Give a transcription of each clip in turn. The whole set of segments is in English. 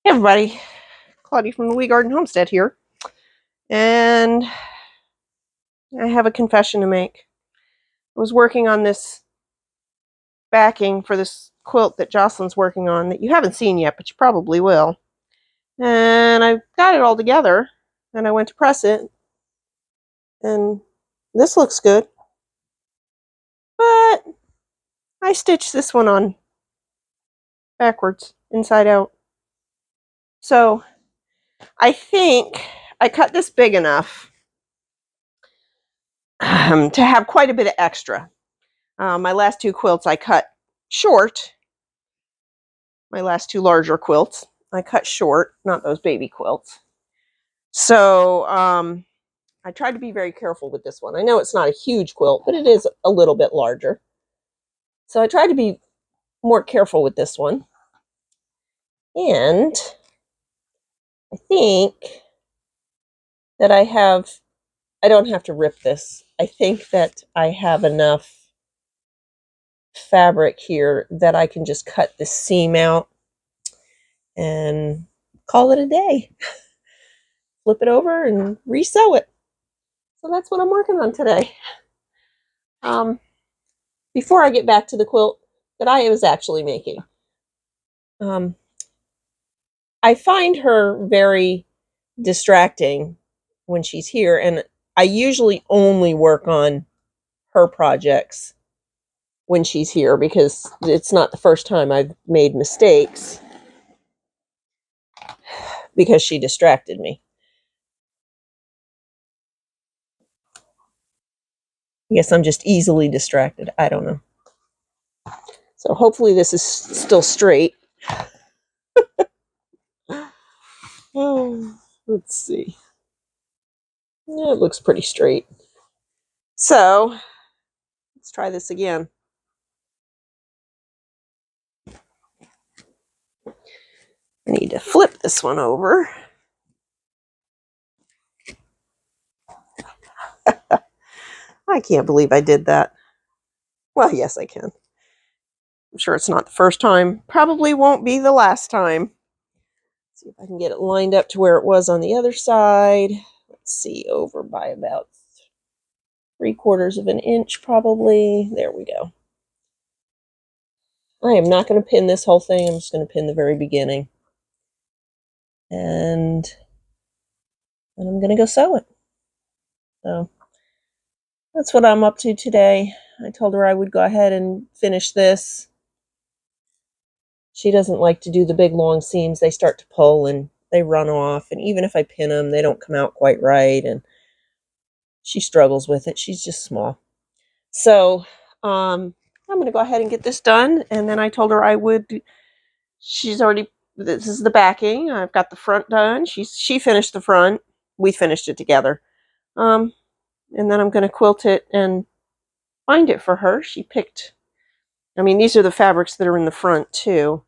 Hey everybody, Claudia from the Garden Homestead here, and I have a confession to make. I was working on this backing for this quilt that Joslyn's working on that you haven't seen yet, but you probably will. And I got it all together, and I went to press it, and this looks good, but I stitched this one on backwards, inside out. So I think I cut this big enough to have quite a bit of extra. My last two quilts I cut short. My last two larger quilts I cut short, not those baby quilts. So I tried to be very careful with this one. I know it's not a huge quilt, but it is a little bit larger. So I tried to be more careful with this one. And I think that I don't have to rip this. I think that I have enough fabric here that I can just cut the seam out and call it a day. Flip it over and resew it. So that's what I'm working on today. Before I get back to the quilt that I was actually making, I find her very distracting when she's here, and I usually only work on her projects when she's here because it's not the first time I've made mistakes because she distracted me. I guess I'm just easily distracted. I don't know. So hopefully this is still straight. Oh, let's see. Yeah, it looks pretty straight. So let's try this again. I need to flip this one over. I can't believe I did that. Well, yes, I can. I'm sure it's not the first time. Probably won't be the last time. Let's see if I can get it lined up to where it was on the other side. Let's see, over by about 3/4 of an inch probably. There we go. I am not going to pin this whole thing. I'm just going to pin the very beginning. And then I'm going to go sew it. So that's what I'm up to today. I told her I would go ahead and finish this. She doesn't like to do the big long seams. They start to pull and they run off. And even if I pin them, they don't come out quite right. And she struggles with it. She's just small. So I'm going to go ahead and get this done. And then I told her I would. She's already, this is the backing. I've got the front done. She finished the front. We finished it together. And then I'm going to quilt it and bind it for her. She picked, I mean, these are the fabrics that are in the front too.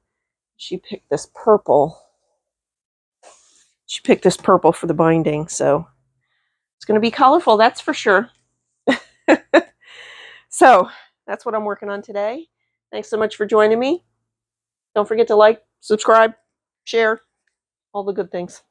She picked this purple. She picked this purple for the binding, so it's going to be colorful, that's for sure. So that's what I'm working on today. Thanks so much for joining me. Don't forget to like, subscribe, share, all the good things.